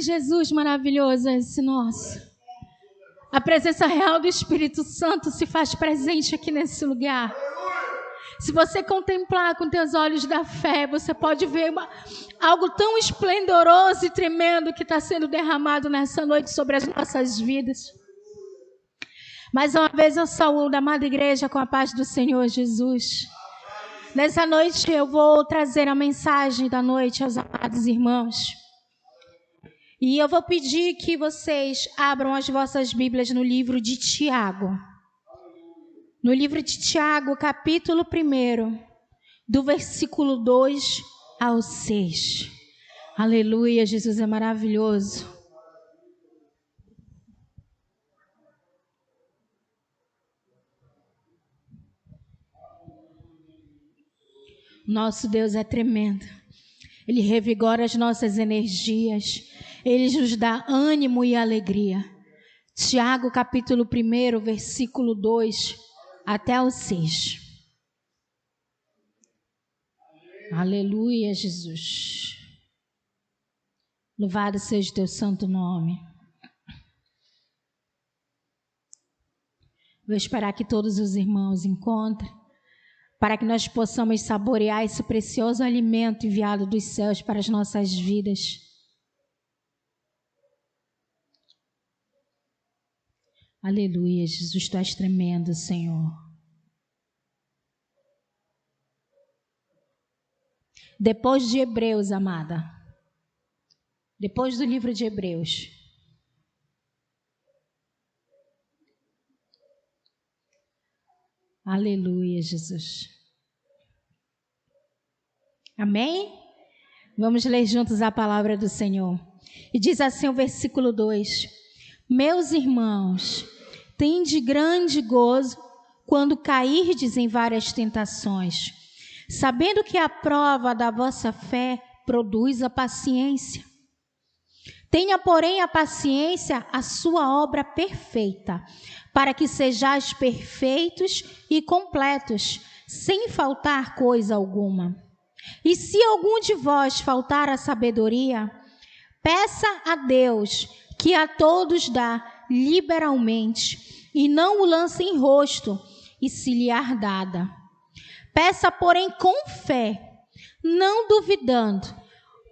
que Jesus maravilhoso é esse nosso. A presença real do Espírito Santo se faz presente aqui nesse lugar. Se você contemplar com teus olhos da fé, você pode ver algo tão esplendoroso e tremendo que está sendo derramado nessa noite sobre as nossas vidas. Mais uma vez eu saúdo a amada igreja com a paz do Senhor Jesus. Nessa noite eu vou trazer a mensagem da noite aos amados irmãos. E eu vou pedir que vocês abram as vossas Bíblias no livro de Tiago. No livro de Tiago, capítulo 1, do versículo 2 ao 6. Aleluia, Jesus é maravilhoso. Nosso Deus é tremendo. Ele revigora as nossas energias. Ele nos dá ânimo e alegria. Tiago, capítulo 1, versículo 2 até o 6. Aleluia, Jesus. Louvado seja o teu santo nome. Vou esperar que todos os irmãos encontrem, para que nós possamos saborear esse precioso alimento enviado dos céus para as nossas vidas. Aleluia, Jesus, tu és tremendo, Senhor. Depois de Hebreus, amada, depois do livro de Hebreus, aleluia, Jesus. Amém? Vamos ler juntos a palavra do Senhor. E diz assim o versículo 2: Meus irmãos, tende grande gozo quando cairdes em várias tentações, sabendo que a prova da vossa fé produz a paciência. Tenha, porém, a paciência a sua obra perfeita, para que sejais perfeitos e completos, sem faltar coisa alguma. E se algum de vós faltar a sabedoria, peça a Deus, que a todos dá liberalmente, e não o lance em rosto, e se lhe há dada. Peça, porém, com fé, não duvidando,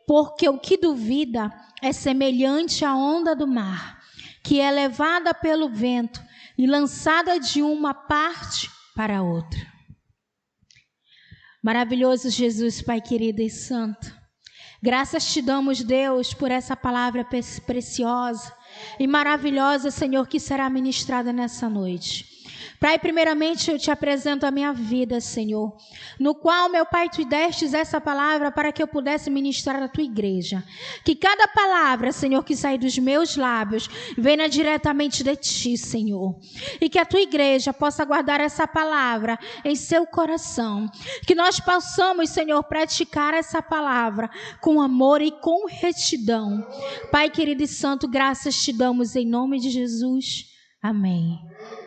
porque o que duvida é semelhante à onda do mar, que é levada pelo vento e lançada de uma parte para outra. Maravilhoso Jesus, Pai querido e santo, graças te damos, Deus, por essa palavra preciosa e maravilhosa, Senhor, que será ministrada nessa noite. Pai, primeiramente eu te apresento a minha vida, Senhor, no qual, meu Pai, tu destes essa palavra para que eu pudesse ministrar a tua igreja. Que cada palavra, Senhor, que sai dos meus lábios, venha diretamente de ti, Senhor. E que a tua igreja possa guardar essa palavra em seu coração. Que nós possamos, Senhor, praticar essa palavra com amor e com retidão. Pai querido e santo, graças te damos em nome de Jesus. Amém.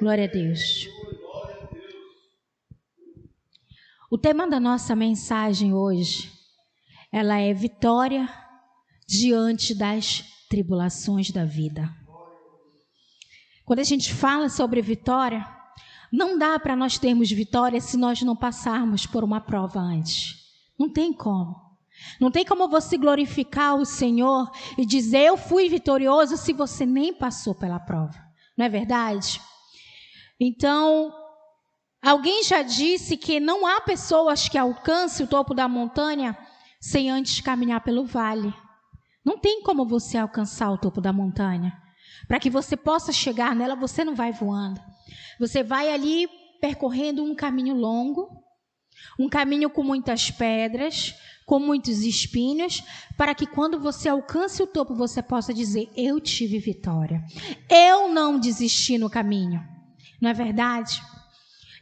Glória a Deus. O tema da nossa mensagem hoje, ela é vitória diante das tribulações da vida. Quando a gente fala sobre vitória, não dá para nós termos vitória se nós não passarmos por uma prova antes. Não tem como. Não tem como você glorificar o Senhor e dizer eu fui vitorioso se você nem passou pela prova. Não é verdade? Então, alguém já disse que não há pessoas que alcancem o topo da montanha sem antes caminhar pelo vale. Não tem como você alcançar o topo da montanha. Para que você possa chegar nela, você não vai voando. Você vai ali percorrendo um caminho longo, um caminho com muitas pedras, com muitos espinhos, para que quando você alcance o topo, você possa dizer, eu tive vitória. Eu não desisti no caminho. Não é verdade?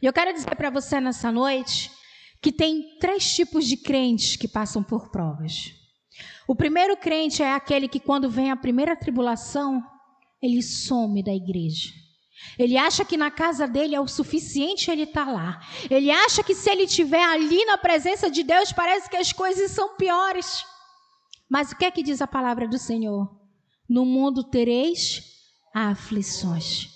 E eu quero dizer para você nessa noite que tem 3 tipos de crentes que passam por provas. O primeiro crente é aquele que quando vem a primeira tribulação, ele some da igreja. Ele acha que na casa dele é o suficiente ele estar lá. Ele acha que se ele estiver ali na presença de Deus, parece que as coisas são piores. Mas o que é que diz a palavra do Senhor? no mundo tereis aflições.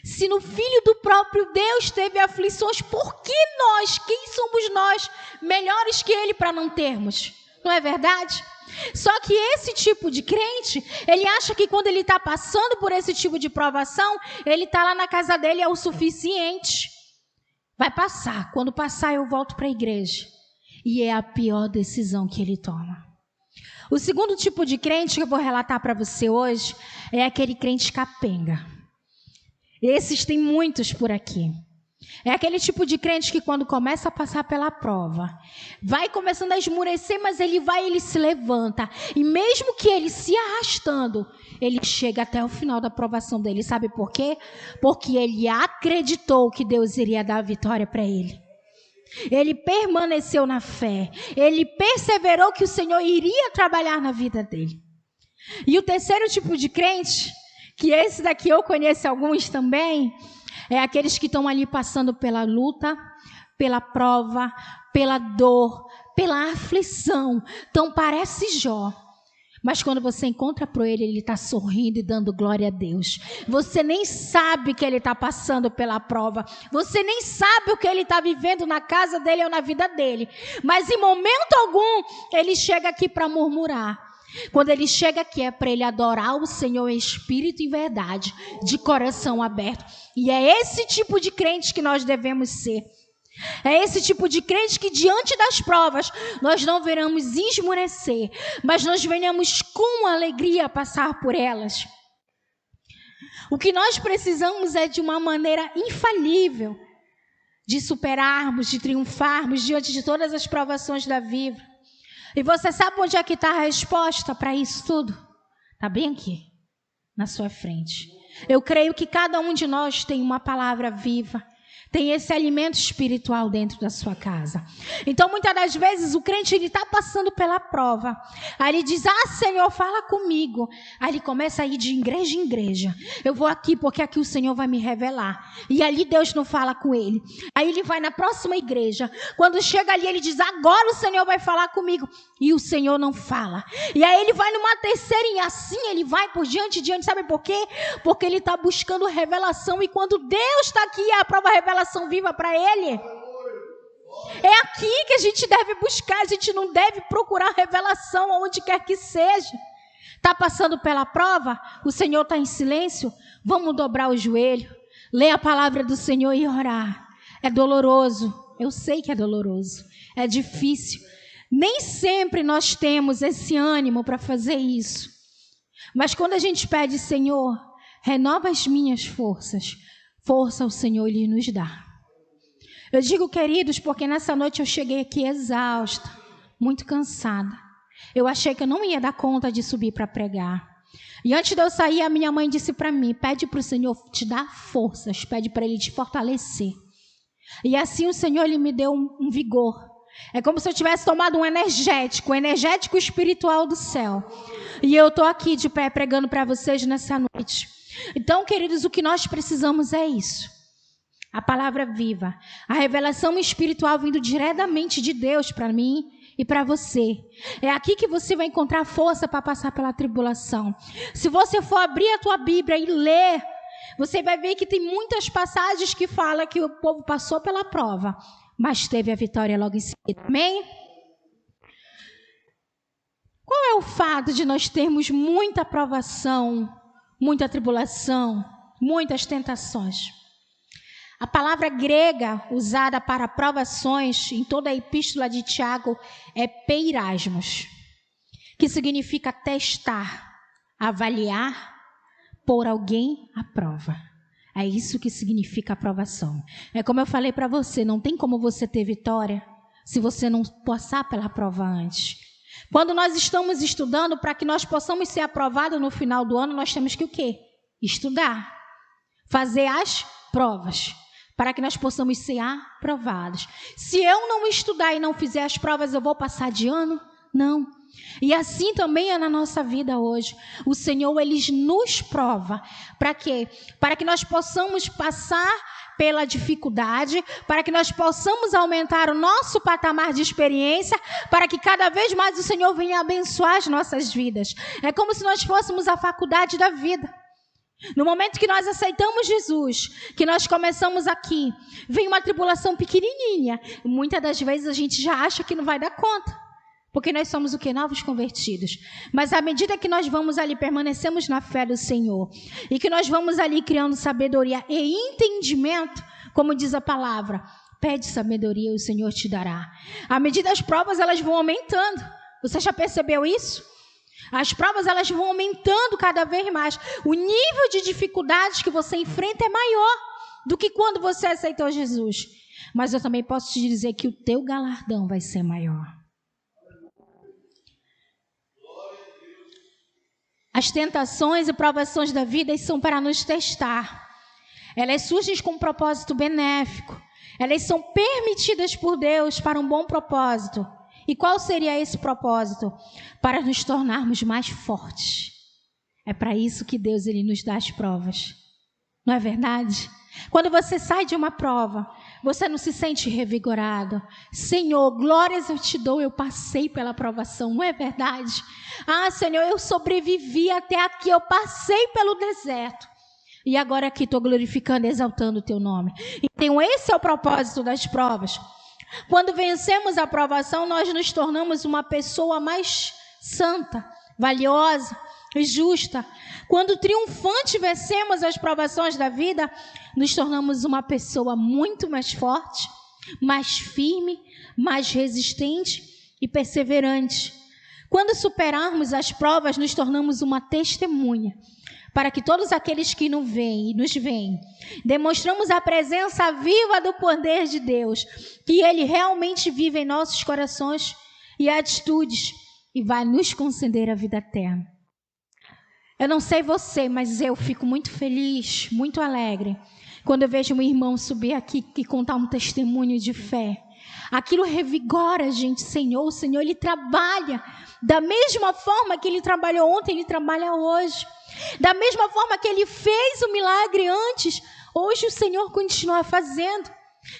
Se no Filho do próprio Deus teve aflições, por que nós, quem somos nós, melhores que Ele para não termos? Não é verdade? Só que esse tipo de crente, ele acha que quando ele está passando por esse tipo de provação, ele está lá na casa dele, é o suficiente. Vai passar, quando passar eu volto para a igreja. E é a pior decisão que ele toma. O segundo tipo de crente que eu vou relatar para você hoje é aquele crente capenga. Esses tem muitos por aqui. É aquele tipo de crente que quando começa a passar pela prova, vai começando a esmurecer, mas ele se levanta. E mesmo que ele se arrastando, ele chega até o final da provação dele. Sabe por quê? Porque ele acreditou que Deus iria dar a vitória para ele. Ele permaneceu na fé. Ele perseverou que o Senhor iria trabalhar na vida dele. E o terceiro tipo de crente, que esse daqui eu conheço alguns também, é aqueles que estão ali passando pela luta, pela prova, pela dor, pela aflição. Então parece Jó. Mas quando você encontra por ele está sorrindo e dando glória a Deus. Você nem sabe que ele está passando pela prova. Você nem sabe o que ele está vivendo na casa dele ou na vida dele. Mas em momento algum, ele chega aqui para murmurar. Quando ele chega aqui é para ele adorar o Senhor em espírito e verdade, de coração aberto. E é esse tipo de crente que nós devemos ser. É esse tipo de crente que diante das provas nós não veremos esmorecer, mas nós venhamos com alegria passar por elas. O que nós precisamos é de uma maneira infalível de superarmos, de triunfarmos diante de todas as provações da vida. E você sabe onde é que está a resposta para isso tudo? Está bem aqui, na sua frente. Eu creio que cada um de nós tem uma palavra viva, tem esse alimento espiritual dentro da sua casa. Então, muitas das vezes, o crente está passando pela prova. Aí ele diz, Senhor, fala comigo. Aí ele começa a ir de igreja em igreja. Eu vou aqui porque aqui o Senhor vai me revelar. E ali Deus não fala com ele. Aí ele vai na próxima igreja. Quando chega ali, ele diz, agora o Senhor vai falar comigo. E o Senhor não fala. E aí ele vai numa terceira e assim ele vai por diante. Sabe por quê? Porque ele está buscando revelação. E quando Deus está aqui, a prova revelação viva para ele. É aqui que a gente deve buscar. A gente não deve procurar revelação aonde quer que seja. Está passando pela prova? O Senhor está em silêncio? Vamos dobrar o joelho, ler a palavra do Senhor e orar. É doloroso. Eu sei que é doloroso. É difícil. Nem sempre nós temos esse ânimo para fazer isso. Mas quando a gente pede, Senhor, renova as minhas forças, força o Senhor lhe nos dá. Eu digo, queridos, porque nessa noite eu cheguei aqui exausta, muito cansada. Eu achei que eu não ia dar conta de subir para pregar. E antes de eu sair, a minha mãe disse para mim, pede para o Senhor te dar forças, pede para Ele te fortalecer. E assim o Senhor ele me deu um vigor. É como se eu tivesse tomado um energético espiritual do céu. E eu estou aqui de pé pregando para vocês nessa noite. Então, queridos, o que nós precisamos é isso. A palavra viva. A revelação espiritual vindo diretamente de Deus para mim e para você. É aqui que você vai encontrar força para passar pela tribulação. Se você for abrir a tua Bíblia e ler, você vai ver que tem muitas passagens que falam que o povo passou pela prova, mas teve a vitória logo em seguida. Amém? Qual é o fato de nós termos muita provação, muita tribulação, muitas tentações? A palavra grega usada para provações em toda a epístola de Tiago é peirasmos, que significa testar, avaliar, pôr alguém à prova. É isso que significa aprovação. É como eu falei para você, não tem como você ter vitória se você não passar pela prova antes. Quando nós estamos estudando, para que nós possamos ser aprovados no final do ano, nós temos que o quê? Estudar. Fazer as provas, para que nós possamos ser aprovados. Se eu não estudar e não fizer as provas, eu vou passar de ano? Não. E assim também é na nossa vida hoje. O Senhor, Ele nos prova. Para quê? Para que nós possamos passar pela dificuldade, para que nós possamos aumentar o nosso patamar de experiência, para que cada vez mais o Senhor venha abençoar as nossas vidas. É como se nós fôssemos a faculdade da vida. No momento que nós aceitamos Jesus, que nós começamos aqui, vem uma tribulação pequenininha. Muitas das vezes a gente já acha que não vai dar conta. Porque nós somos o quê? Novos convertidos. Mas à medida que nós vamos ali, permanecemos na fé do Senhor, e que nós vamos ali criando sabedoria e entendimento, como diz a palavra, pede sabedoria e o Senhor te dará. À medida que as provas elas vão aumentando. Você já percebeu isso? As provas elas vão aumentando cada vez mais. O nível de dificuldades que você enfrenta é maior do que quando você aceitou Jesus. Mas eu também posso te dizer que o teu galardão vai ser maior. As tentações e provações da vida são para nos testar. Elas surgem com um propósito benéfico. Elas são permitidas por Deus para um bom propósito. E qual seria esse propósito? Para nos tornarmos mais fortes. É para isso que Deus ele nos dá as provas. Não é verdade? Quando você sai de uma prova, você não se sente revigorado. Senhor, glórias eu te dou, eu passei pela provação, não é verdade? Ah, Senhor, eu sobrevivi até aqui, eu passei pelo deserto. E agora aqui estou glorificando, exaltando o teu nome. Então esse é o propósito das provas. Quando vencemos a provação, nós nos tornamos uma pessoa mais santa, valiosa e justa. Quando triunfante vencemos as provações da vida, nos tornamos uma pessoa muito mais forte, mais firme, mais resistente e perseverante. Quando superarmos as provas, nos tornamos uma testemunha, para que todos aqueles que nos veem, demonstramos a presença viva do poder de Deus, que Ele realmente vive em nossos corações e atitudes, e vai nos conceder a vida eterna. Eu não sei você, mas eu fico muito feliz, muito alegre, quando eu vejo um irmão subir aqui e contar um testemunho de fé. Aquilo revigora a gente. Senhor, o Senhor, Ele trabalha da mesma forma que Ele trabalhou ontem, Ele trabalha hoje. Da mesma forma que Ele fez o milagre antes, hoje o Senhor continua fazendo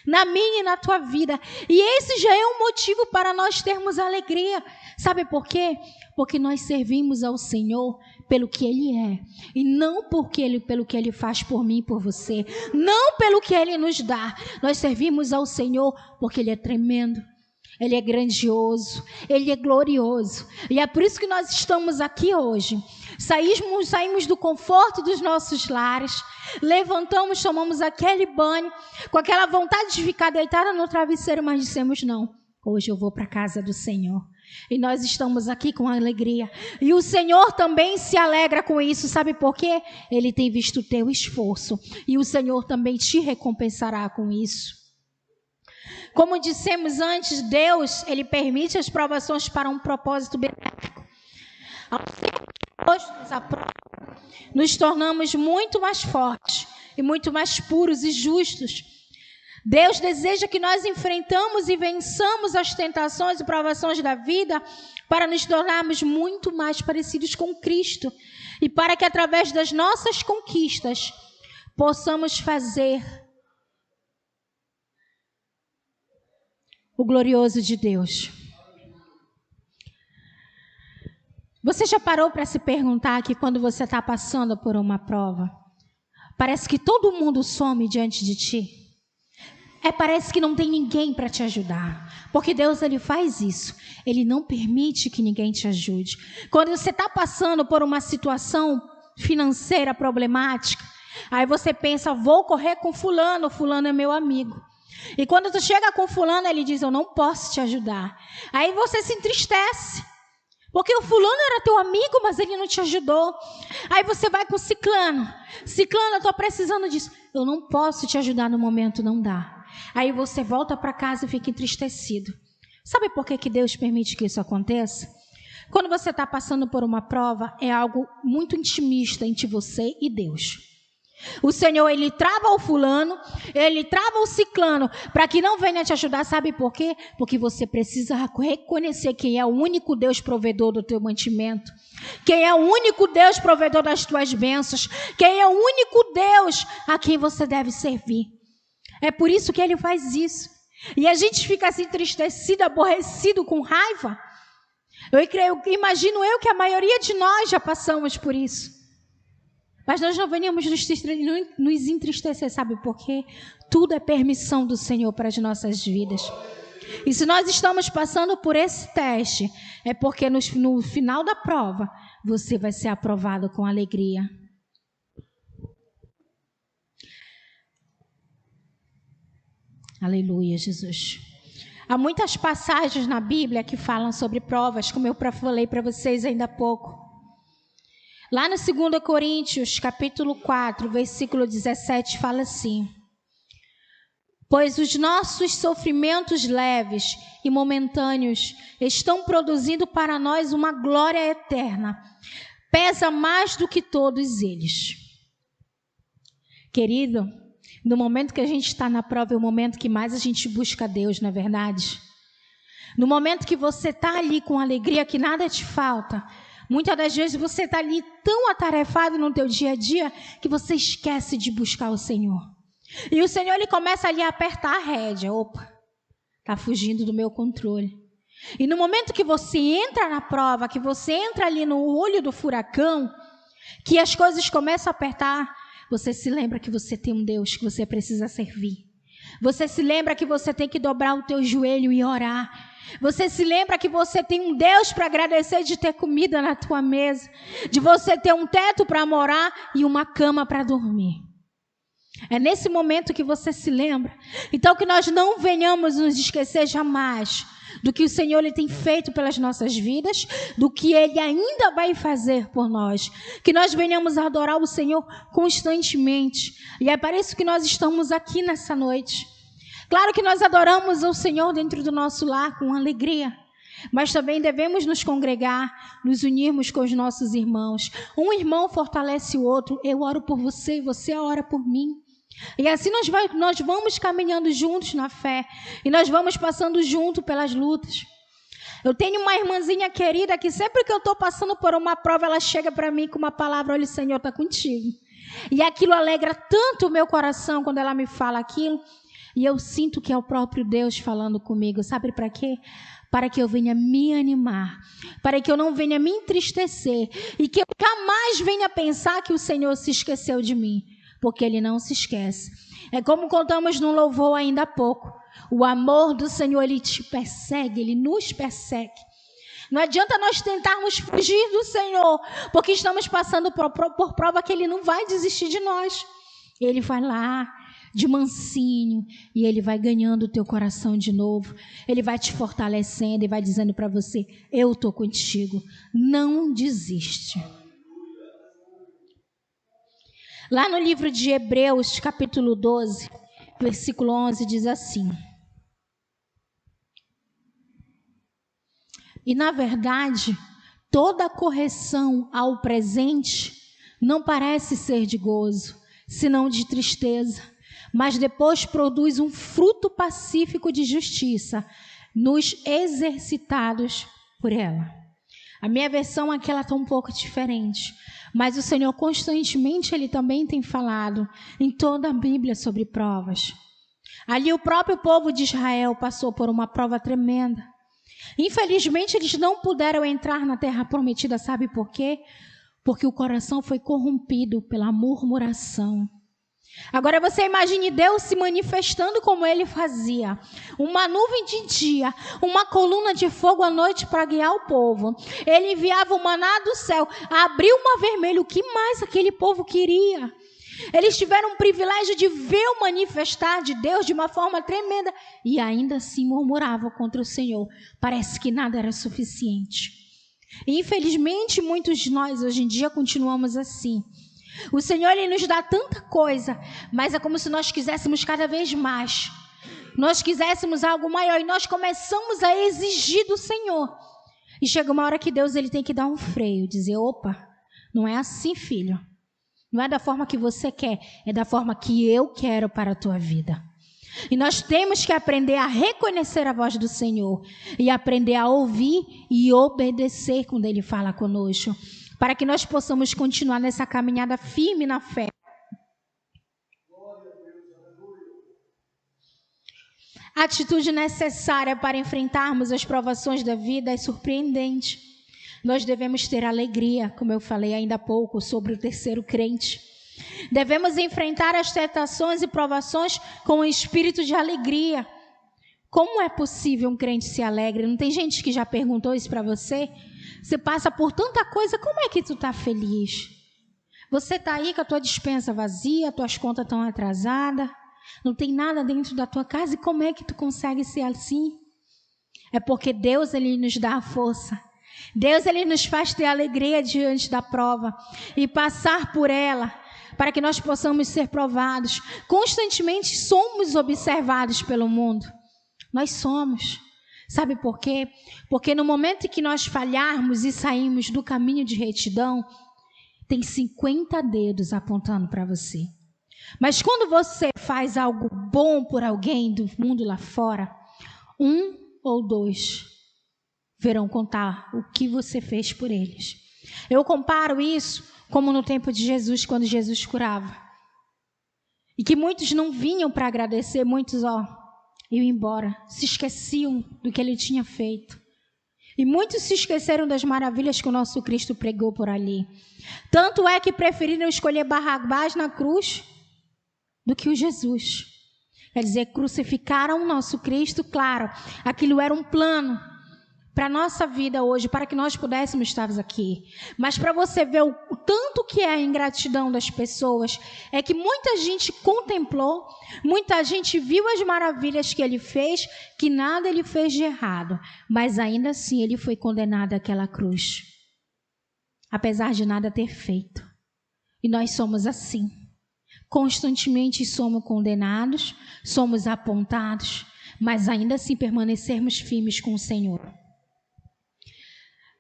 na minha e na tua vida. E esse já é um motivo para nós termos alegria. Sabe por quê? Porque nós servimos ao Senhor pelo que Ele é, e não pelo que Ele faz por mim e por você, não pelo que Ele nos dá. Nós servimos ao Senhor porque Ele é tremendo, Ele é grandioso, Ele é glorioso, e é por isso que nós estamos aqui hoje. Saímos do conforto dos nossos lares, levantamos, tomamos aquele banho, com aquela vontade de ficar deitada no travesseiro, mas dissemos não, hoje eu vou para a casa do Senhor. E nós estamos aqui com alegria. E o Senhor também se alegra com isso. Sabe por quê? Ele tem visto o teu esforço. E o Senhor também te recompensará com isso. Como dissemos antes, Deus, Ele permite as provações para um propósito benéfico. Ao sermos a prova, nos tornamos muito mais fortes e muito mais puros e justos. Deus deseja que nós enfrentamos e vençamos as tentações e provações da vida para nos tornarmos muito mais parecidos com Cristo e para que através das nossas conquistas possamos fazer o glorioso de Deus. Você já parou para se perguntar que quando você está passando por uma prova, parece que todo mundo some diante de ti? Parece que não tem ninguém para te ajudar. Porque Deus, Ele faz isso. Ele não permite que ninguém te ajude. Quando você está passando por uma situação financeira problemática, aí você pensa, vou correr com fulano, fulano é meu amigo. E quando tu chega com fulano, ele diz, eu não posso te ajudar. Aí você se entristece. Porque o fulano era teu amigo, mas ele não te ajudou. Aí você vai com ciclano. Ciclano, eu estou precisando disso. Eu não posso te ajudar no momento, não dá. Aí você volta para casa e fica entristecido. Sabe por que Deus permite que isso aconteça? Quando você está passando por uma prova, é algo muito intimista entre você e Deus. O Senhor, Ele trava o fulano, Ele trava o ciclano, para que não venha te ajudar. Sabe por quê? Porque você precisa reconhecer quem é o único Deus provedor do teu mantimento, quem é o único Deus provedor das tuas bênçãos, quem é o único Deus a quem você deve servir. É por isso que ele faz isso. E a gente fica assim entristecido, aborrecido, com raiva. Imagino eu que a maioria de nós já passamos por isso. Mas nós não venhamos nos entristecer, sabe por quê? Tudo é permissão do Senhor para as nossas vidas. E se nós estamos passando por esse teste, é porque no final da prova, você vai ser aprovado com alegria. Aleluia, Jesus. Há muitas passagens na Bíblia que falam sobre provas, como eu falei para vocês ainda há pouco. Lá no 2 Coríntios, capítulo 4, versículo 17, fala assim: pois os nossos sofrimentos leves e momentâneos estão produzindo para nós uma glória eterna. Pesa mais do que todos eles. Querido, no momento que a gente está na prova, é o momento que mais a gente busca Deus, não é verdade? No momento que você está ali com alegria, que nada te falta, muitas das vezes você está ali tão atarefado no teu dia a dia, que você esquece de buscar o Senhor. E o Senhor, ele começa ali a apertar a rédea. Opa, está fugindo do meu controle. E no momento que você entra na prova, que você entra ali no olho do furacão, que as coisas começam a apertar, você se lembra que você tem um Deus que você precisa servir. Você se lembra que você tem que dobrar o teu joelho e orar. Você se lembra que você tem um Deus para agradecer de ter comida na tua mesa, de você ter um teto para morar e uma cama para dormir. É nesse momento que você se lembra. Então que nós não venhamos nos esquecer jamais do que o Senhor ele tem feito pelas nossas vidas, do que Ele ainda vai fazer por nós. Que nós venhamos a adorar o Senhor constantemente. E é para isso que nós estamos aqui nessa noite. Claro que nós adoramos o Senhor dentro do nosso lar com alegria. Mas também devemos nos congregar, nos unirmos com os nossos irmãos. Um irmão fortalece o outro. Eu oro por você e você ora por mim. E assim nós vamos caminhando juntos na fé. E nós vamos passando junto pelas lutas. Eu tenho uma irmãzinha querida que sempre que eu estou passando por uma prova, ela chega para mim com uma palavra: olha, o Senhor está contigo. E aquilo alegra tanto o meu coração quando ela me fala aquilo. E eu sinto que é o próprio Deus falando comigo. Sabe para quê? Para que eu venha me animar, para que eu não venha me entristecer e que eu jamais venha pensar que o Senhor se esqueceu de mim, porque Ele não se esquece. É como contamos no louvor ainda há pouco, o amor do Senhor, Ele te persegue, Ele nos persegue. Não adianta nós tentarmos fugir do Senhor, porque estamos passando por prova que Ele não vai desistir de nós. Ele vai lá de mansinho, e Ele vai ganhando o teu coração de novo. Ele vai te fortalecendo e vai dizendo para você: eu estou contigo, não desiste. Lá no livro de Hebreus, capítulo 12, versículo 11, diz assim: e na verdade, toda correção ao presente não parece ser de gozo, senão de tristeza, mas depois produz um fruto pacífico de justiça nos exercitados por ela. A minha versão aqui ela está um pouco diferente, mas o Senhor constantemente Ele também tem falado em toda a Bíblia sobre provas. Ali o próprio povo de Israel passou por uma prova tremenda. Infelizmente eles não puderam entrar na terra prometida, sabe por quê? Porque o coração foi corrompido pela murmuração. Agora você imagine Deus se manifestando como Ele fazia. Uma nuvem de dia, uma coluna de fogo à noite para guiar o povo. Ele enviava o maná do céu, abriu o mar vermelho. O que mais aquele povo queria? Eles tiveram o privilégio de ver o manifestar de Deus de uma forma tremenda. E ainda assim murmuravam contra o Senhor. Parece que nada era suficiente. E infelizmente muitos de nós hoje em dia continuamos assim. O Senhor Ele nos dá tanta coisa, mas é como se nós quiséssemos cada vez mais. Nós quiséssemos algo maior e nós começamos a exigir do Senhor. E chega uma hora que Deus Ele tem que dar um freio, dizer: opa, não é assim, filho. Não é da forma que você quer, é da forma que eu quero para a tua vida. E nós temos que aprender a reconhecer a voz do Senhor e aprender a ouvir e obedecer quando Ele fala conosco, para que nós possamos continuar nessa caminhada firme na fé. A atitude necessária para enfrentarmos as provações da vida é surpreendente. Nós devemos ter alegria, como eu falei ainda há pouco sobre o terceiro crente. Devemos enfrentar as tentações e provações com um espírito de alegria. Como é possível um crente ser alegre? Não tem gente que já perguntou isso para você? Você passa por tanta coisa, como é que tu está feliz? Você está aí com a tua despensa vazia, tuas contas estão atrasadas, não tem nada dentro da tua casa, e como é que tu consegue ser assim? É porque Deus, Ele nos dá a força. Deus, Ele nos faz ter alegria diante da prova e passar por ela, para que nós possamos ser provados. Constantemente somos observados pelo mundo. Nós somos. Sabe por quê? Porque no momento em que nós falharmos e sairmos do caminho de retidão, tem 50 dedos apontando para você. Mas quando você faz algo bom por alguém do mundo lá fora, 1 ou 2 verão contar o que você fez por eles. Eu comparo isso como no tempo de Jesus, quando Jesus curava. E que muitos não vinham para agradecer, muitos, iam embora, se esqueciam do que ele tinha feito. E muitos se esqueceram das maravilhas que o nosso Cristo pregou por ali. Tanto é que preferiram escolher Barrabás na cruz do que o Jesus. Quer dizer, crucificaram o nosso Cristo, claro, aquilo era um plano para a nossa vida hoje, para que nós pudéssemos estar aqui. Mas para você ver o tanto que é a ingratidão das pessoas, é que muita gente contemplou, muita gente viu as maravilhas que ele fez, que nada ele fez de errado, mas ainda assim ele foi condenado àquela cruz, apesar de nada ter feito. E nós somos assim. Constantemente somos condenados, somos apontados, mas ainda assim permanecermos firmes com o Senhor.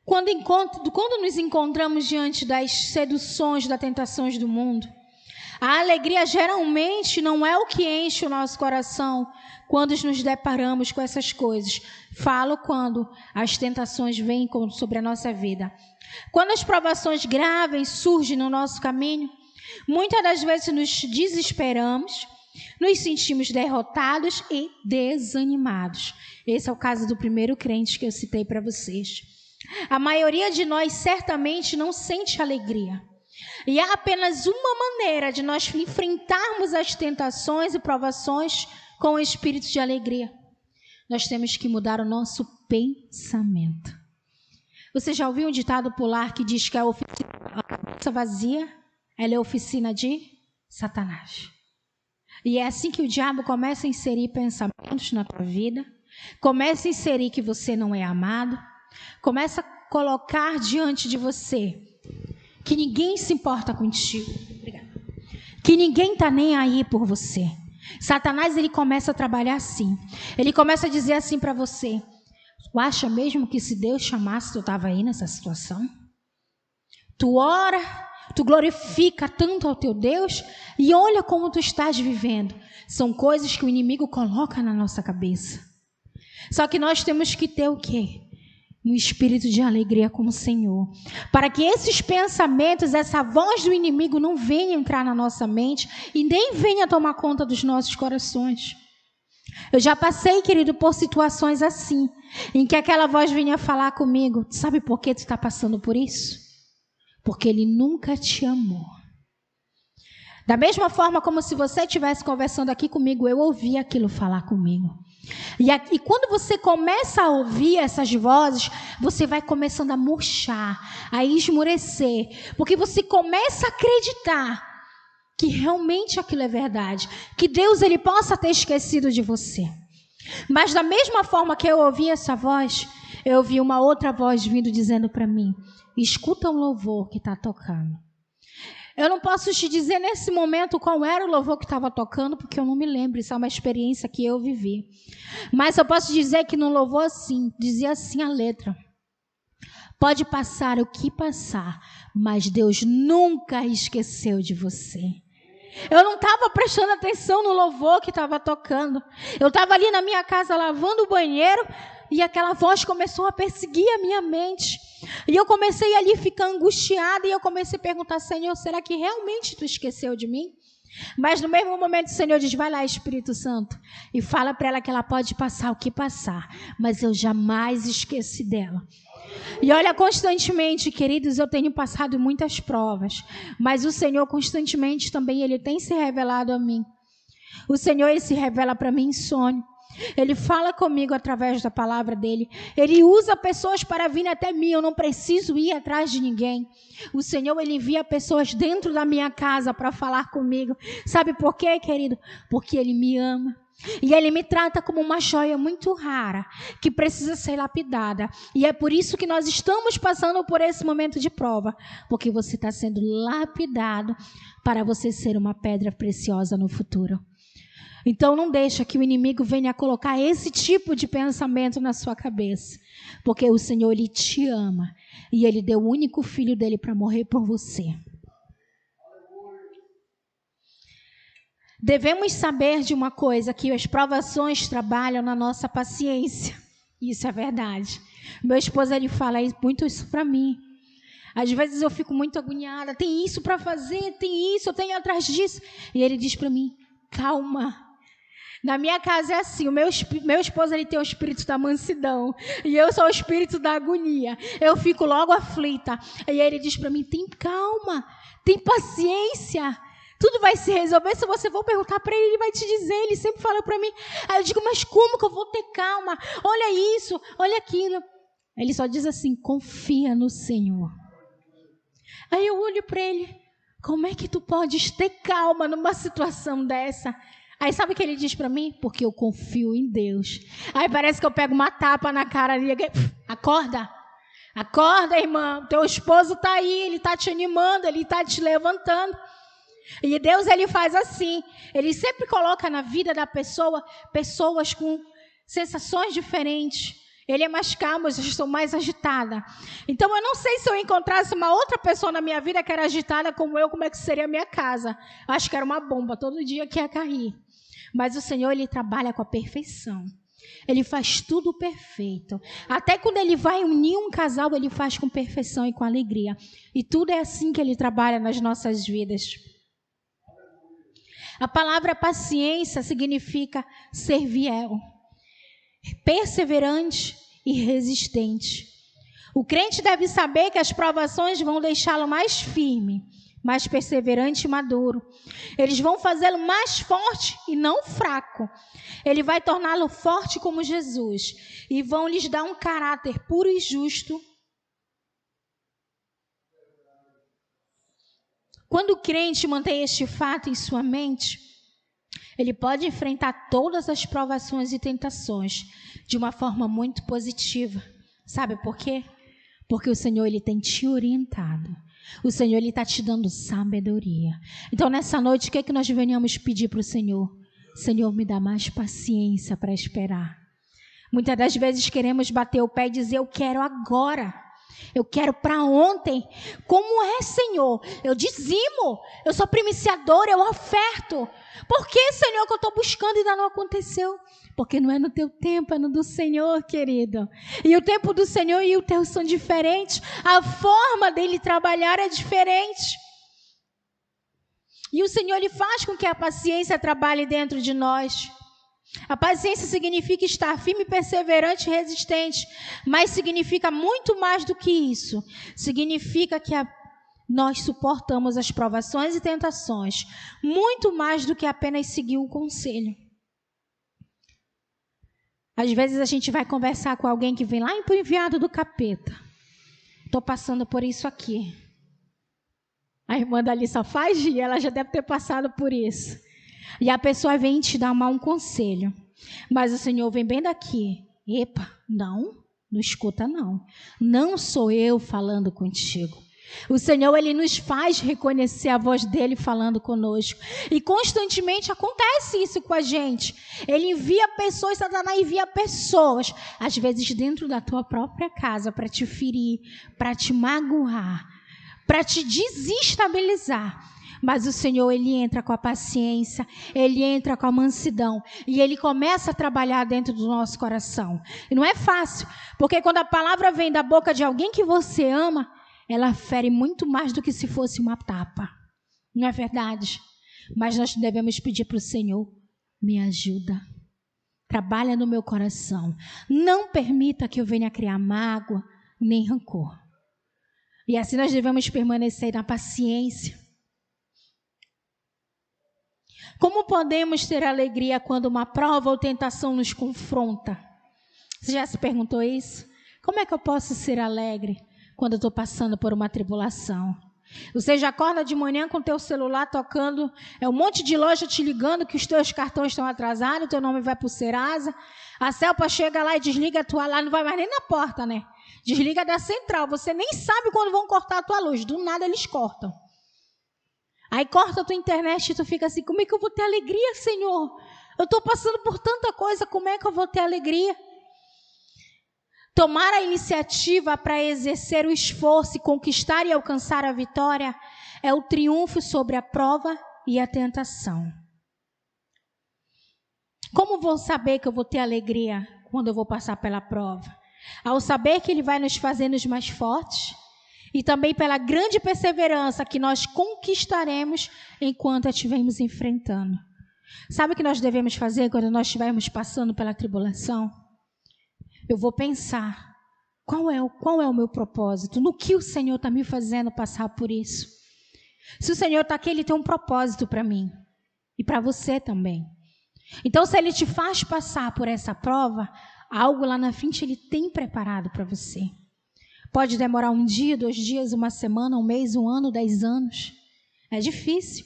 Quando nos encontramos diante das seduções, das tentações do mundo, a alegria geralmente não é o que enche o nosso coração quando nos deparamos com essas coisas. Falo quando as tentações vêm sobre a nossa vida. Quando as provações graves surgem no nosso caminho, muitas das vezes nos desesperamos, nos sentimos derrotados e desanimados. Esse é o caso do primeiro crente que eu citei para vocês. A maioria de nós certamente não sente alegria. E há apenas uma maneira de nós enfrentarmos as tentações e provações com o espírito de alegria. Nós temos que mudar o nosso pensamento. Você já ouviu um ditado popular que diz que a cabeça vazia, ela é oficina de Satanás. E é assim que o diabo começa a inserir pensamentos na tua vida, começa a inserir que você não é amado, começa a colocar diante de você que ninguém se importa contigo. Obrigada. Que ninguém está nem aí por você. Satanás, ele começa a trabalhar assim. Ele começa a dizer assim para você: tu acha mesmo que se Deus chamasse, tu estava aí nessa situação? Tu ora, tu glorifica tanto ao teu Deus e olha como tu estás vivendo. São coisas que o inimigo coloca na nossa cabeça. Só que nós temos que ter o quê? Um espírito de alegria com o Senhor, para que esses pensamentos, essa voz do inimigo não venha entrar na nossa mente e nem venha tomar conta dos nossos corações. Eu já passei, querido, por situações assim, em que aquela voz vinha falar comigo: sabe por que tu está passando por isso? Porque ele nunca te amou. Da mesma forma como se você estivesse conversando aqui comigo, eu ouvi aquilo falar comigo. E quando você começa a ouvir essas vozes, você vai começando a murchar, a esmurecer, porque você começa a acreditar que realmente aquilo é verdade, que Deus, ele possa ter esquecido de você. Mas da mesma forma que eu ouvi essa voz, eu ouvi uma outra voz vindo dizendo para mim: escuta o louvor que está tocando. Eu não posso te dizer nesse momento qual era o louvor que estava tocando, porque eu não me lembro, isso é uma experiência que eu vivi. Mas eu posso dizer que no louvor, assim, dizia assim a letra: pode passar o que passar, mas Deus nunca esqueceu de você. Eu não estava prestando atenção no louvor que estava tocando. Eu estava ali na minha casa lavando o banheiro e aquela voz começou a perseguir a minha mente. E eu comecei ali a ficar angustiada e eu comecei a perguntar: Senhor, será que realmente tu esqueceu de mim? Mas no mesmo momento o Senhor diz, vai lá, Espírito Santo, e fala para ela que ela pode passar o que passar, mas eu jamais esqueci dela. E olha, constantemente, queridos, eu tenho passado muitas provas, mas o Senhor constantemente também, Ele tem se revelado a mim. O Senhor, Ele se revela para mim em sonho. Ele fala comigo através da palavra dEle. Ele usa pessoas para vir até mim. Eu não preciso ir atrás de ninguém. O Senhor, Ele envia pessoas dentro da minha casa para falar comigo. Sabe por quê, querido? Porque Ele me ama. E Ele me trata como uma joia muito rara, que precisa ser lapidada. E é por isso que nós estamos passando por esse momento de prova. Porque você está sendo lapidado para você ser uma pedra preciosa no futuro. Então não deixa que o inimigo venha colocar esse tipo de pensamento na sua cabeça. Porque o Senhor, Ele te ama. E Ele deu o único filho dEle para morrer por você. Devemos saber de uma coisa, que as provações trabalham na nossa paciência. Isso é verdade. Meu esposo, ele fala muito isso para mim. Às vezes eu fico muito agoniada. Tem isso para fazer, tem isso, eu tenho atrás disso. E ele diz para mim, calma. Na minha casa é assim, o meu esposo, ele tem o espírito da mansidão, e eu sou o espírito da agonia. Eu fico logo aflita. E ele diz para mim, tem calma, tem paciência. Tudo vai se resolver. Se você for perguntar para ele, ele vai te dizer. Ele sempre fala para mim. Aí eu digo, mas como que eu vou ter calma? Olha isso, olha aquilo. Ele só diz assim, confia no Senhor. Aí eu olho para ele, como é que tu podes ter calma numa situação dessa? Aí sabe o que ele diz para mim? Porque eu confio em Deus. Aí parece que eu pego uma tapa na cara dele. Acorda. Acorda, irmã. Teu esposo está aí. Ele está te animando. Ele está te levantando. E Deus, Ele faz assim. Ele sempre coloca na vida da pessoa pessoas com sensações diferentes. Ele é mais calmo, eu estou mais agitada. Então eu não sei se eu encontrasse uma outra pessoa na minha vida que era agitada como eu, como é que seria a minha casa. Acho que era uma bomba todo dia que ia cair. Mas o Senhor, Ele trabalha com a perfeição. Ele faz tudo perfeito. Até quando Ele vai unir um casal, Ele faz com perfeição e com alegria. E tudo é assim que Ele trabalha nas nossas vidas. A palavra paciência significa ser fiel, perseverante e resistente. O crente deve saber que as provações vão deixá-lo mais firme, mais perseverante e maduro. Eles vão fazê-lo mais forte e não fraco. Ele vai torná-lo forte como Jesus. E vão lhes dar um caráter puro e justo. Quando o crente mantém este fato em sua mente, ele pode enfrentar todas as provações e tentações de uma forma muito positiva. Sabe por quê? Porque o Senhor, Ele tem te orientado. O Senhor, Ele está te dando sabedoria. Então, nessa noite, o que é que nós venhamos pedir para o Senhor? Senhor, me dá mais paciência para esperar. Muitas das vezes queremos bater o pé e dizer, eu quero agora. Eu quero para ontem. Como é, Senhor? Eu dizimo, eu sou primiciadora, eu oferto. Por que, Senhor, que eu estou buscando e ainda não aconteceu? Porque não é no teu tempo, é no do Senhor, querido. E o tempo do Senhor e o teu são diferentes. A forma dele trabalhar é diferente. E o Senhor, Ele faz com que a paciência trabalhe dentro de nós. A paciência significa estar firme, perseverante e resistente. Mas significa muito mais do que isso. Significa que nós suportamos as provações e tentações. Muito mais do que apenas seguir um conselho. Às vezes a gente vai conversar com alguém que vem lá para o enviado do capeta. Estou passando por isso aqui. A irmã dali só faz rir, ela já deve ter passado por isso. E a pessoa vem te dar um conselho. Mas o Senhor vem bem daqui. Epa, não escuta não. Não sou eu falando contigo. O Senhor, Ele nos faz reconhecer a voz dEle falando conosco. E constantemente acontece isso com a gente. Ele envia pessoas, Satanás envia pessoas, às vezes dentro da tua própria casa, para te ferir, para te magoar, para te desestabilizar. Mas o Senhor, Ele entra com a paciência, Ele entra com a mansidão e Ele começa a trabalhar dentro do nosso coração. E não é fácil, porque quando a palavra vem da boca de alguém que você ama, ela fere muito mais do que se fosse uma tapa. Não é verdade? Mas nós devemos pedir para o Senhor, me ajuda. Trabalha no meu coração. Não permita que eu venha criar mágoa nem rancor. E assim nós devemos permanecer na paciência. Como podemos ter alegria quando uma prova ou tentação nos confronta? Você já se perguntou isso? Como é que eu posso ser alegre quando eu estou passando por uma tribulação? Você já acorda de manhã com o teu celular tocando, um monte de loja te ligando que os teus cartões estão atrasados, o teu nome vai para o Serasa, a Celpa chega lá e desliga a tua lá, não vai mais nem na porta, né? Desliga da central, você nem sabe quando vão cortar a tua luz, do nada eles cortam. Aí corta a tua internet e tu fica assim, como é que eu vou ter alegria, Senhor? Eu estou passando por tanta coisa, como é que eu vou ter alegria? Tomar a iniciativa para exercer o esforço e conquistar e alcançar a vitória é o triunfo sobre a prova e a tentação. Como vou saber que eu vou ter alegria quando eu vou passar pela prova? Ao saber que Ele vai nos fazendo mais fortes e também pela grande perseverança que nós conquistaremos enquanto a estivermos enfrentando. Sabe o que nós devemos fazer quando nós estivermos passando pela tribulação? Eu vou pensar, qual é o meu propósito? No que o Senhor está me fazendo passar por isso? Se o Senhor está aqui, Ele tem um propósito para mim e para você também. Então, se Ele te faz passar por essa prova, algo lá na frente Ele tem preparado para você. Pode demorar um dia, 2 dias, uma semana, um mês, um ano, 10 anos. É difícil.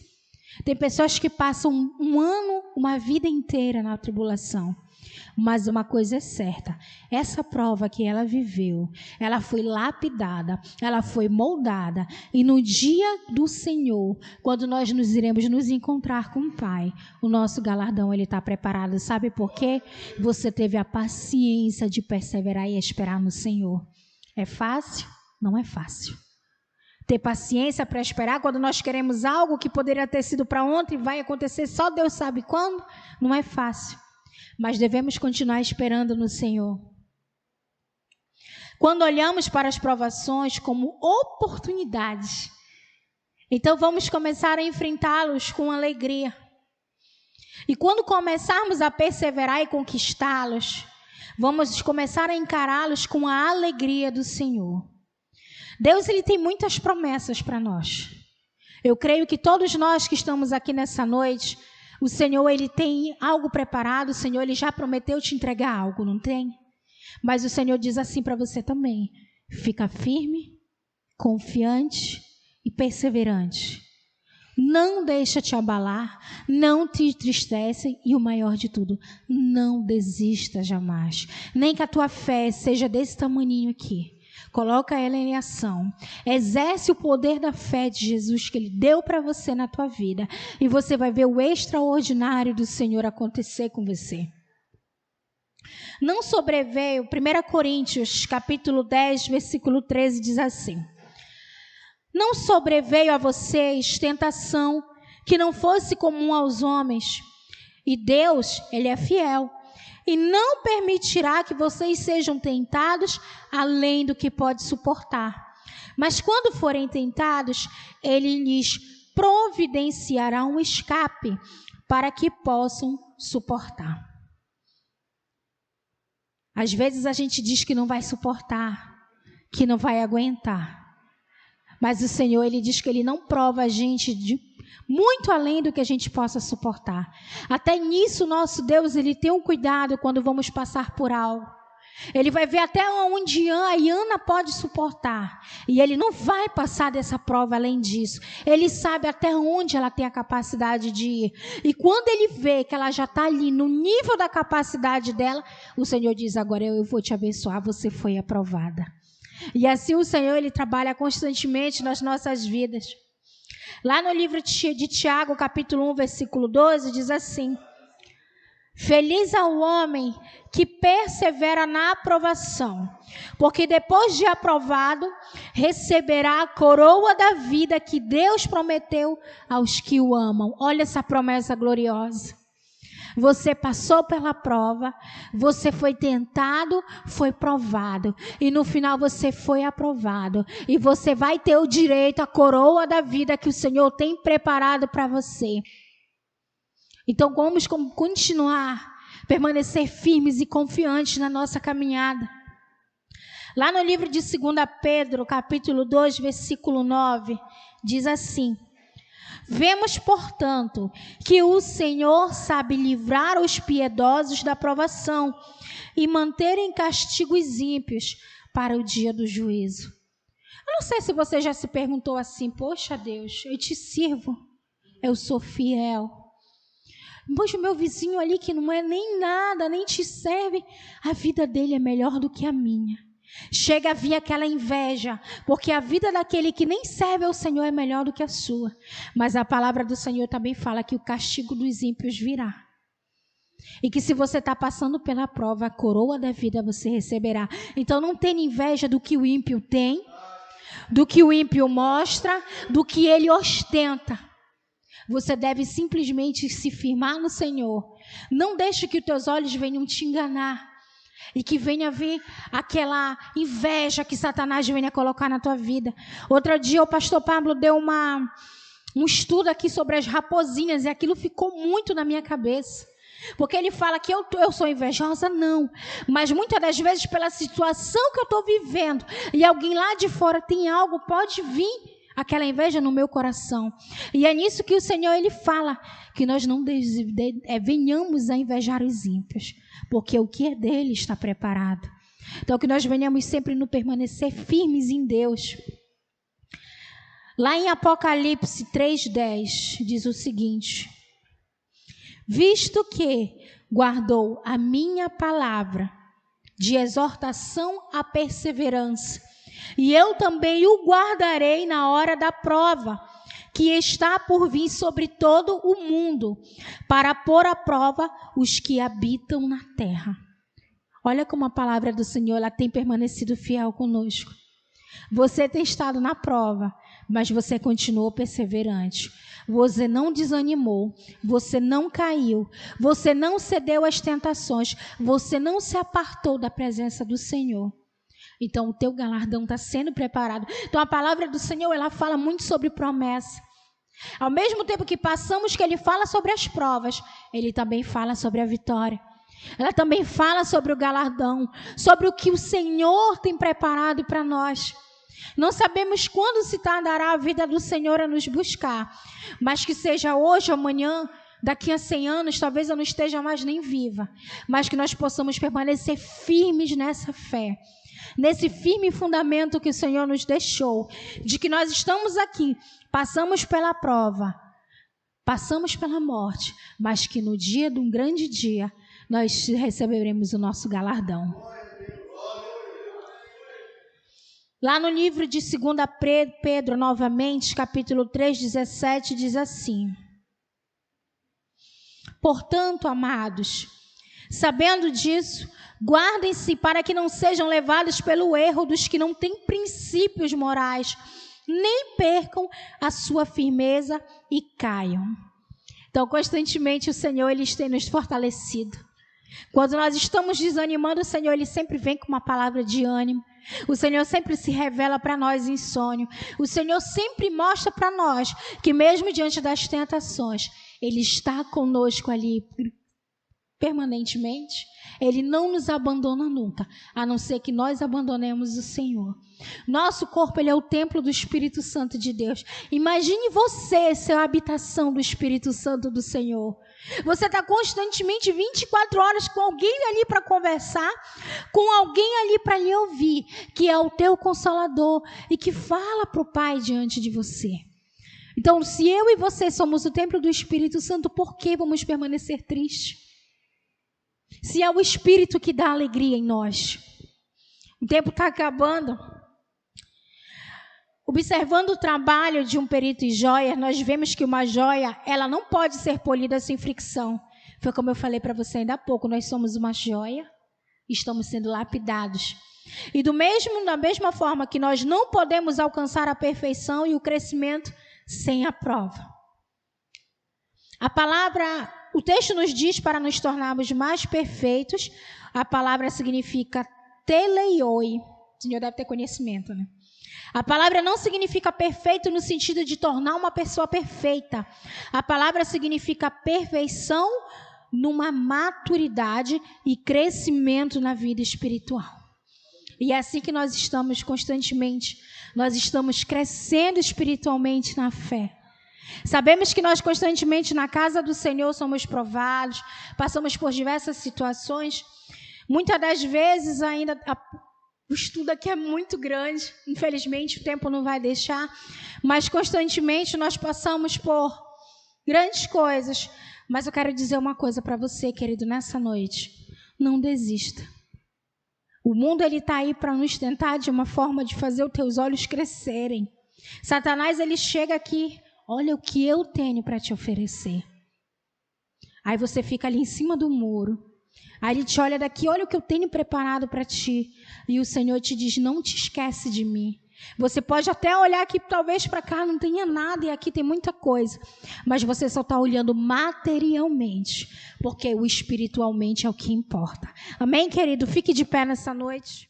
Tem pessoas que passam um ano, uma vida inteira na tribulação. Mas uma coisa é certa, essa prova que ela viveu, ela foi lapidada, ela foi moldada, e no dia do Senhor, quando nós iremos nos encontrar com o Pai, o nosso galardão Ele está preparado. Sabe por quê? Você teve a paciência de perseverar e esperar no Senhor. É fácil? Não é fácil. Ter paciência para esperar quando nós queremos algo que poderia ter sido para ontem, vai acontecer só Deus sabe quando, não é fácil. Mas devemos continuar esperando no Senhor. Quando olhamos para as provações como oportunidades, então vamos começar a enfrentá-los com alegria. E quando começarmos a perseverar e conquistá-los, vamos começar a encará-los com a alegria do Senhor. Deus, Ele tem muitas promessas para nós. Eu creio que todos nós que estamos aqui nessa noite, o Senhor, Ele tem algo preparado, o Senhor, Ele já prometeu te entregar algo, não tem? Mas o Senhor diz assim para você também, fica firme, confiante e perseverante. Não deixa te abalar, não te entristece e o maior de tudo, não desista jamais. Nem que a tua fé seja desse tamaninho aqui. Coloca ela em ação. Exerce o poder da fé de Jesus que Ele deu para você na tua vida. E você vai ver o extraordinário do Senhor acontecer com você. Não sobreveio, 1 Coríntios, capítulo 10, versículo 13, diz assim. Não sobreveio a vocês tentação que não fosse comum aos homens. E Deus, Ele é fiel. E não permitirá que vocês sejam tentados além do que pode suportar. Mas quando forem tentados, Ele lhes providenciará um escape para que possam suportar. Às vezes a gente diz que não vai suportar, que não vai aguentar. Mas o Senhor, Ele diz que Ele não prova a gente de muito além do que a gente possa suportar. Até nisso, nosso Deus, Ele tem um cuidado quando vamos passar por algo. Ele vai ver até onde a Ana pode suportar. E Ele não vai passar dessa prova além disso. Ele sabe até onde ela tem a capacidade de ir. E quando Ele vê que ela já está ali no nível da capacidade dela, o Senhor diz, agora eu vou te abençoar, você foi aprovada. E assim o Senhor, Ele trabalha constantemente nas nossas vidas. Lá no livro de Tiago, capítulo 1, versículo 12, diz assim: feliz é o homem que persevera na aprovação, porque depois de aprovado, receberá a coroa da vida que Deus prometeu aos que o amam. Olha essa promessa gloriosa. Você passou pela prova, você foi tentado, foi provado. E no final você foi aprovado. E você vai ter o direito à coroa da vida que o Senhor tem preparado para você. Então vamos continuar, permanecer firmes e confiantes na nossa caminhada. Lá no livro de 2 Pedro, capítulo 2, versículo 9, diz assim: vemos, portanto, que o Senhor sabe livrar os piedosos da provação e manter em castigo os ímpios para o dia do juízo. Eu não sei se você já se perguntou assim: poxa Deus, eu te sirvo, eu sou fiel. Mas o meu vizinho ali que não é nem nada, nem te serve, a vida dele é melhor do que a minha. Chega a vir aquela inveja, porque a vida daquele que nem serve ao Senhor é melhor do que a sua. Mas a palavra do Senhor também fala que o castigo dos ímpios virá. E que se você está passando pela prova, a coroa da vida você receberá. Então não tenha inveja do que o ímpio tem, do que o ímpio mostra, do que ele ostenta. Você deve simplesmente se firmar no Senhor. Não deixe que os teus olhos venham te enganar. E que venha vir aquela inveja que Satanás venha colocar na tua vida. Outro dia o pastor Pablo deu um estudo aqui sobre as raposinhas. E aquilo ficou muito na minha cabeça. Porque ele fala que eu sou invejosa, não. Mas muitas das vezes pela situação que eu estou vivendo. E alguém lá de fora tem algo, pode vir aquela inveja no meu coração. E é nisso que o Senhor ele fala. Que nós não venhamos a invejar os ímpios. Porque o que é dele está preparado. Então que nós venhamos sempre no permanecer firmes em Deus. Lá em Apocalipse 3:10 diz o seguinte: visto que guardou a minha palavra de exortação à perseverança, e eu também o guardarei na hora da prova, que está por vir sobre todo o mundo, para pôr à prova os que habitam na terra. Olha como a palavra do Senhor ela tem permanecido fiel conosco. Você tem estado na prova, mas você continuou perseverante. Você não desanimou, você não caiu, você não cedeu às tentações, você não se apartou da presença do Senhor. Então o teu galardão está sendo preparado. Então a palavra do Senhor ela fala muito sobre promessa. Ao mesmo tempo que passamos que ele fala sobre as provas, ele também fala sobre a vitória. Ela também fala sobre o galardão, sobre o que o Senhor tem preparado para nós. Não sabemos quando se tardará a vida do Senhor a nos buscar, mas que seja hoje, amanhã, daqui a 100 anos, talvez eu não esteja mais nem viva, mas que nós possamos permanecer firmes nessa fé, nesse firme fundamento que o Senhor nos deixou, de que nós estamos aqui, passamos pela prova, passamos pela morte, mas que no dia de um grande dia, nós receberemos o nosso galardão. Lá no livro de 2 Pedro, novamente, capítulo 3, 17, diz assim: portanto, amados, sabendo disso, guardem-se para que não sejam levados pelo erro dos que não têm princípios morais, nem percam a sua firmeza e caiam. Então, constantemente, o Senhor ele tem nos fortalecido. Quando nós estamos desanimando, o Senhor ele sempre vem com uma palavra de ânimo. O Senhor sempre se revela para nós em sonho. O Senhor sempre mostra para nós que mesmo diante das tentações, Ele está conosco ali permanentemente. Ele não nos abandona nunca, a não ser que nós abandonemos o Senhor. Nosso corpo ele é o templo do Espírito Santo de Deus. Imagine você ser a habitação do Espírito Santo do Senhor. Você está constantemente 24 horas com alguém ali para conversar, com alguém ali para lhe ouvir, que é o teu consolador e que fala para o Pai diante de você. Então, se eu e você somos o templo do Espírito Santo, por que vamos permanecer tristes? Se é o Espírito que dá alegria em nós. O tempo está acabando. Observando o trabalho de um perito em joias, nós vemos que uma joia, ela não pode ser polida sem fricção. Foi como eu falei para você ainda há pouco, nós somos uma joia, estamos sendo lapidados. E da mesma forma que nós não podemos alcançar a perfeição e o crescimento sem a prova. A palavra, o texto nos diz para nos tornarmos mais perfeitos, a palavra significa teleioi. O senhor deve ter conhecimento, né? A palavra não significa perfeito no sentido de tornar uma pessoa perfeita. A palavra significa perfeição numa maturidade e crescimento na vida espiritual. E é assim que nós estamos constantemente. Nós estamos crescendo espiritualmente na fé. Sabemos que nós constantemente na casa do Senhor somos provados, passamos por diversas situações. Muitas das vezes ainda o estudo aqui é muito grande, infelizmente o tempo não vai deixar, mas constantemente nós passamos por grandes coisas. Mas eu quero dizer uma coisa para você, querido, nessa noite: não desista. O mundo ele está aí para nos tentar de uma forma de fazer os teus olhos crescerem. Satanás ele chega aqui: olha o que eu tenho para te oferecer. Aí você fica ali em cima do muro. Aí ele te olha daqui: olha o que eu tenho preparado para ti. E o Senhor te diz: não te esquece de mim. Você pode até olhar aqui, talvez para cá não tenha nada e aqui tem muita coisa. Mas você só está olhando materialmente, porque o espiritualmente é o que importa. Amém, querido? Fique de pé nessa noite.